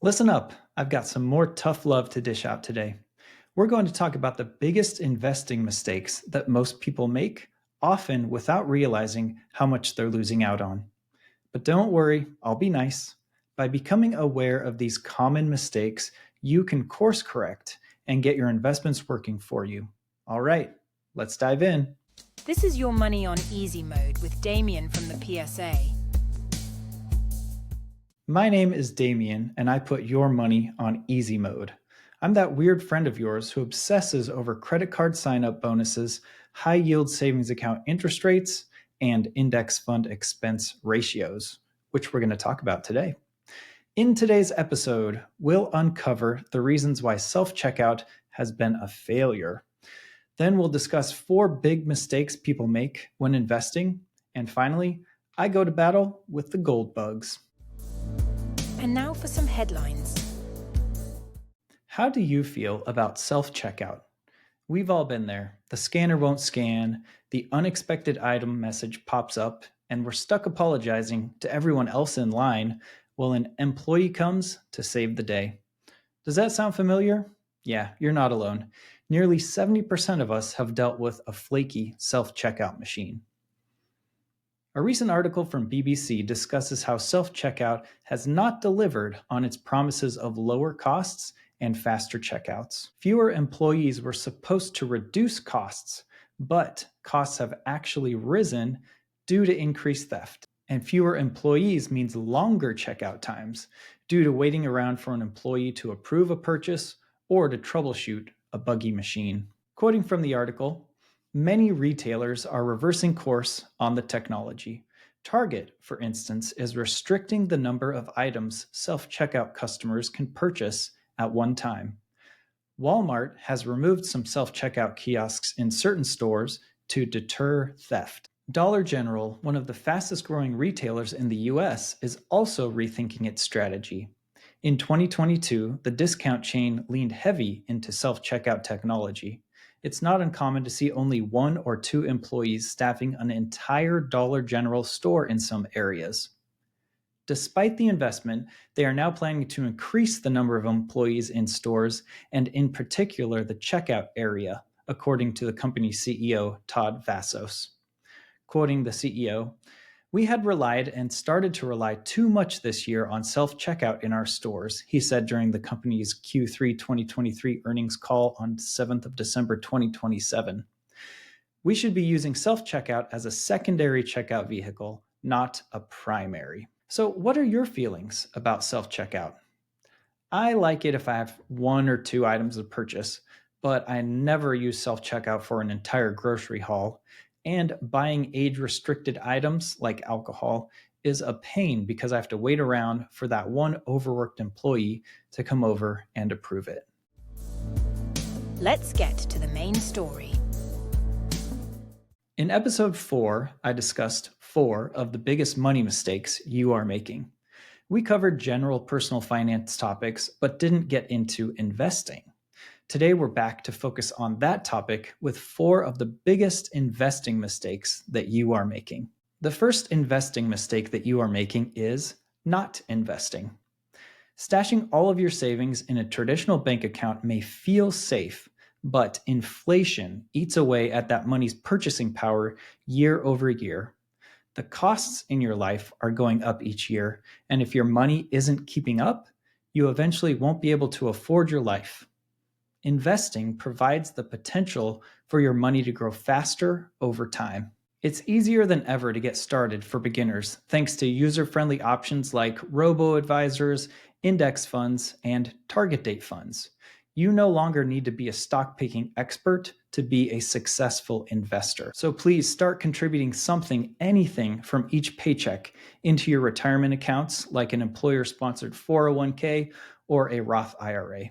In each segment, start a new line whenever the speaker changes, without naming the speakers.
Listen up, I've got some more tough love to dish out today. We're going to talk about the biggest investing mistakes that most people make, often without realizing how much they're losing out on. But don't worry, I'll be nice. By becoming aware of these common mistakes, you can course correct and get your investments working for you. All right, let's dive in.
This is your money on easy mode with Damien from the PSA.
My name is Damien, and I put your money on easy mode. I'm that weird friend of yours who obsesses over credit card sign up bonuses, high yield savings account interest rates, and index fund expense ratios, which we're going to talk about today. In today's episode, we'll uncover the reasons why self checkout has been a failure. Then we'll discuss 4 big mistakes people make when investing. And finally, I go to battle with the gold bugs.
And now for some headlines.
How do you feel about self checkout? We've all been there. The scanner won't scan, the unexpected item message pops up, and we're stuck apologizing to everyone else in line while an employee comes to save the day. Does that sound familiar? Yeah, you're not alone. Nearly 70% of us have dealt with a flaky self checkout machine. A recent article from BBC discusses how self checkout has not delivered on its promises of lower costs and faster checkouts. Fewer employees were supposed to reduce costs, but costs have actually risen due to increased theft. And fewer employees means longer checkout times due to waiting around for an employee to approve a purchase or to troubleshoot a buggy machine. Quoting from the article, many retailers are reversing course on the technology. Target, for instance, is restricting the number of items self-checkout customers can purchase at one time. Walmart has removed some self-checkout kiosks in certain stores to deter theft. Dollar General, one of the fastest growing retailers in the US, is also rethinking its strategy. In 2022, the discount chain leaned heavy into self-checkout technology. It's not uncommon to see only 1 or 2 employees staffing an entire Dollar General store in some areas. Despite the investment, they are now planning to increase the number of employees in stores and in particular the checkout area, according to the company's CEO, Todd Vassos. Quoting the CEO, "We had relied and started to rely too much this year on self-checkout in our stores," he said during the company's Q3 2023 earnings call on 7th of December 2027. "We should be using self-checkout as a secondary checkout vehicle, not a primary." So what are your feelings about self-checkout? I like it if I have 1 or 2 items of purchase, but I never use self-checkout for an entire grocery haul. And buying age-restricted items like alcohol is a pain because I have to wait around for that one overworked employee to come over and approve it.
Let's get to the main story.
In episode 4, I discussed 4 of the biggest money mistakes you are making. We covered general personal finance topics, but didn't get into investing. Today, we're back to focus on that topic with 4 of the biggest investing mistakes that you are making. The first investing mistake that you are making is not investing. Stashing all of your savings in a traditional bank account may feel safe, but inflation eats away at that money's purchasing power year over year. The costs in your life are going up each year, and if your money isn't keeping up, you eventually won't be able to afford your life. Investing provides the potential for your money to grow faster over time. It's easier than ever to get started for beginners thanks to user-friendly options like robo-advisors, index funds, and target date funds. You no longer need to be a stock-picking expert to be a successful investor. So please start contributing something, anything from each paycheck into your retirement accounts like an employer-sponsored 401k or a Roth IRA.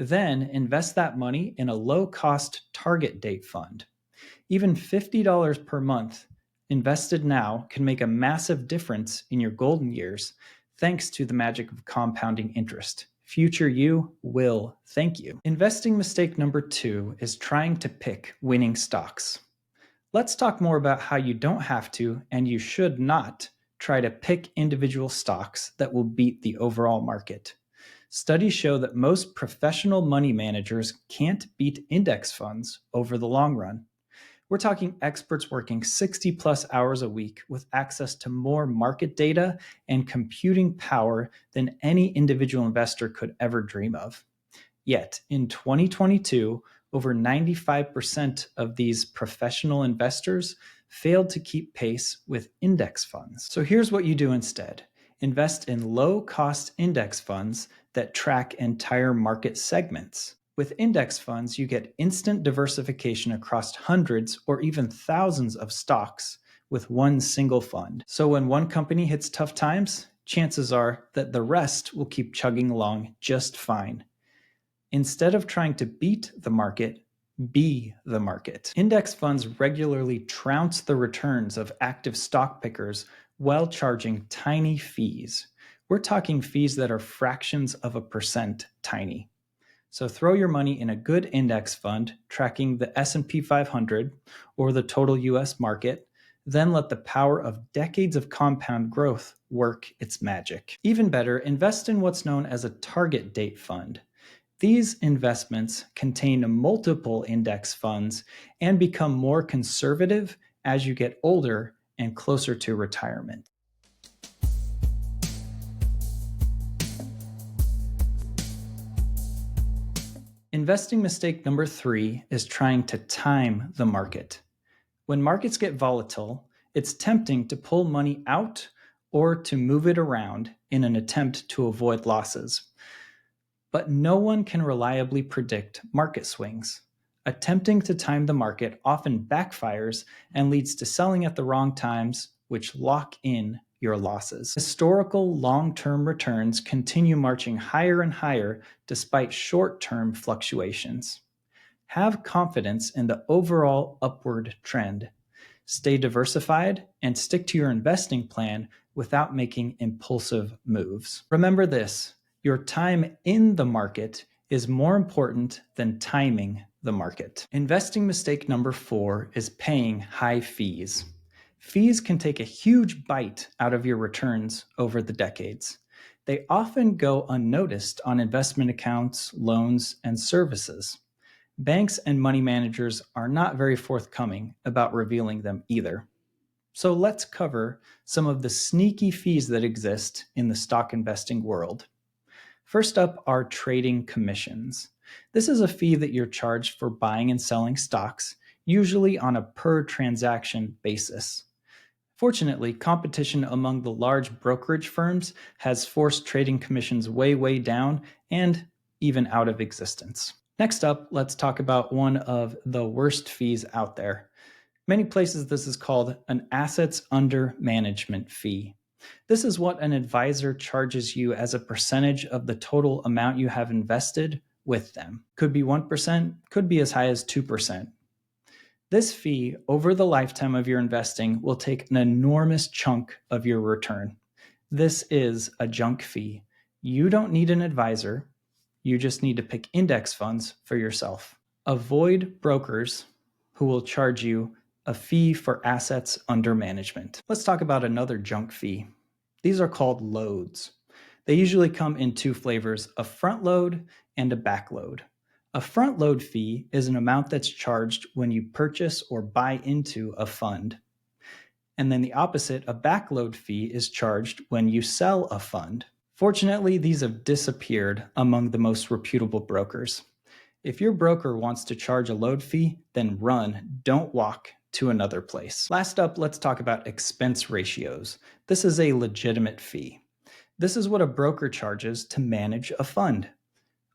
Then invest that money in a low-cost target date fund. Even $50 per month invested now can make a massive difference in your golden years thanks to the magic of compounding interest. Future you will thank you. Investing mistake number 2 is trying to pick winning stocks. Let's talk more about how you don't have to and you should not try to pick individual stocks that will beat the overall market. Studies show that most professional money managers can't beat index funds over the long run. We're talking experts working 60 plus hours a week with access to more market data and computing power than any individual investor could ever dream of. Yet, in 2022, over 95% of these professional investors failed to keep pace with index funds. So here's what you do instead. Invest in low-cost index funds that track entire market segments. With index funds, you get instant diversification across hundreds or even thousands of stocks with one single fund. So when one company hits tough times, chances are that the rest will keep chugging along just fine. Instead of trying to beat the market, be the market. Index funds regularly trounce the returns of active stock pickers while charging tiny fees. We're talking fees that are fractions of a percent tiny. So throw your money in a good index fund tracking the S&P 500 or the total US market, then let the power of decades of compound growth work its magic. Even better, invest in what's known as a target date fund. These investments contain multiple index funds and become more conservative as you get older and closer to retirement. Investing mistake number 3 is trying to time the market. When markets get volatile, it's tempting to pull money out or to move it around in an attempt to avoid losses. But no one can reliably predict market swings. Attempting to time the market often backfires and leads to selling at the wrong times, which lock in your losses. Historical long-term returns continue marching higher and higher despite short-term fluctuations. Have confidence in the overall upward trend. Stay diversified and stick to your investing plan without making impulsive moves. Remember this: your time in the market is more important than timing the market. Investing mistake number 4 is paying high fees. Fees can take a huge bite out of your returns over the decades. They often go unnoticed on investment accounts, loans, and services. Banks and money managers are not very forthcoming about revealing them either. So let's cover some of the sneaky fees that exist in the stock investing world. First up are trading commissions. This is a fee that you're charged for buying and selling stocks, usually on a per transaction basis. Fortunately, competition among the large brokerage firms has forced trading commissions way down and even out of existence. Next up, let's talk about one of the worst fees out there. Many places this is called an assets under management fee. This is what an advisor charges you as a percentage of the total amount you have invested with them. Could be 1%, could be as high as 2%. This fee over the lifetime of your investing will take an enormous chunk of your return. This is a junk fee. You don't need an advisor. You just need to pick index funds for yourself. Avoid brokers who will charge you a fee for assets under management. Let's talk about another junk fee. These are called loads. They usually come in 2 flavors, a front load and a back load. A front load fee is an amount that's charged when you purchase or buy into a fund. And then the opposite, a back load fee, is charged when you sell a fund. Fortunately, these have disappeared among the most reputable brokers. If your broker wants to charge a load fee, then run, don't walk to another place. Last up, let's talk about expense ratios. This is a legitimate fee. This is what a broker charges to manage a fund.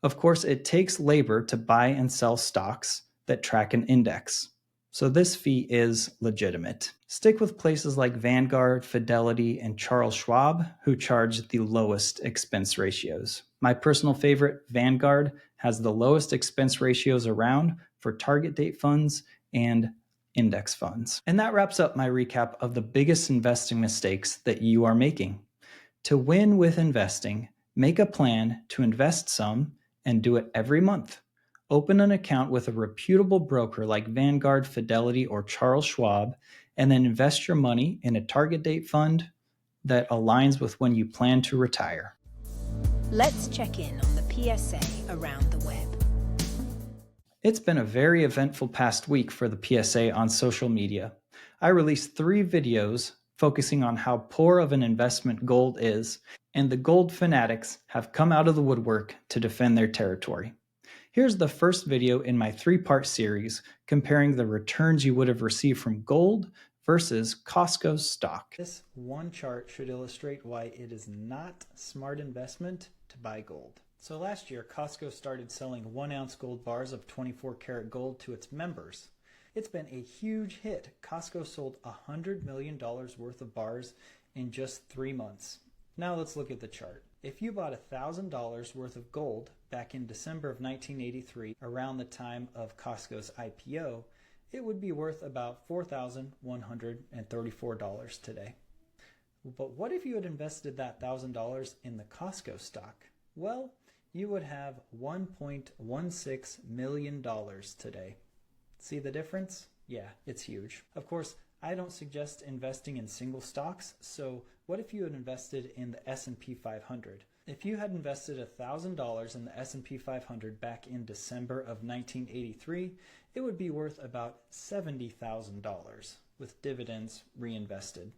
Of course, it takes labor to buy and sell stocks that track an index. So this fee is legitimate. Stick with places like Vanguard, Fidelity, and Charles Schwab, who charge the lowest expense ratios. My personal favorite, Vanguard, has the lowest expense ratios around for target date funds and index funds. And that wraps up my recap of the biggest investing mistakes that you are making. To win with investing, make a plan to invest some and do it every month. Open an account with a reputable broker like Vanguard, Fidelity, or Charles Schwab, and then invest your money in a target date fund that aligns with when you plan to retire.
Let's check in on PSA around the web.
It's been a very eventful past week for the PSA on social media. I released 3 videos focusing on how poor of an investment gold is, and the gold fanatics have come out of the woodwork to defend their territory. Here's the first video in my 3-part series comparing the returns you would have received from gold versus Costco's stock. This one chart should illustrate why it is not smart investment to buy gold. So last year, Costco started selling 1-ounce gold bars of 24-karat gold to its members. It's been a huge hit. Costco sold $100 million worth of bars in just 3 months. Now let's look at the chart. If you bought $1,000 worth of gold back in December of 1983, around the time of Costco's IPO, it would be worth about $4,134 today. But what if you had invested that $1,000 in the Costco stock? Well, you would have $1.16 million today. See the difference? Yeah, it's huge. Of course, I don't suggest investing in single stocks, so what if you had invested in the S&P 500? If you had invested $1,000 in the S&P 500 back in December of 1983, it would be worth about $70,000 with dividends reinvested.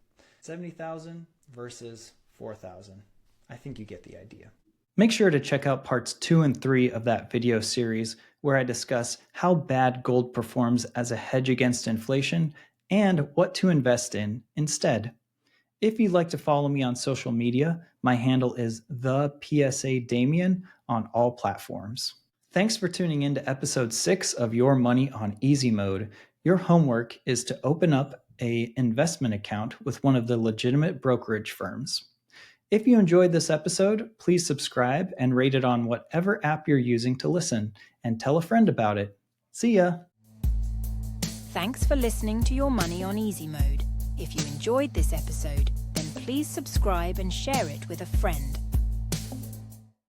$70,000 versus $4,000. I think you get the idea. Make sure to check out parts 2 and 3 of that video series where I discuss how bad gold performs as a hedge against inflation and what to invest in instead. If you'd like to follow me on social media, my handle is the PSA Damien on all platforms. Thanks for tuning in to episode 6 of Your Money on Easy Mode. Your homework is to open up an investment account with one of the legitimate brokerage firms. If you enjoyed this episode, please subscribe and rate it on whatever app you're using to listen, and tell a friend about it. See ya!
Thanks for listening to Your Money on Easy Mode. If you enjoyed this episode, then please subscribe and share it with a friend.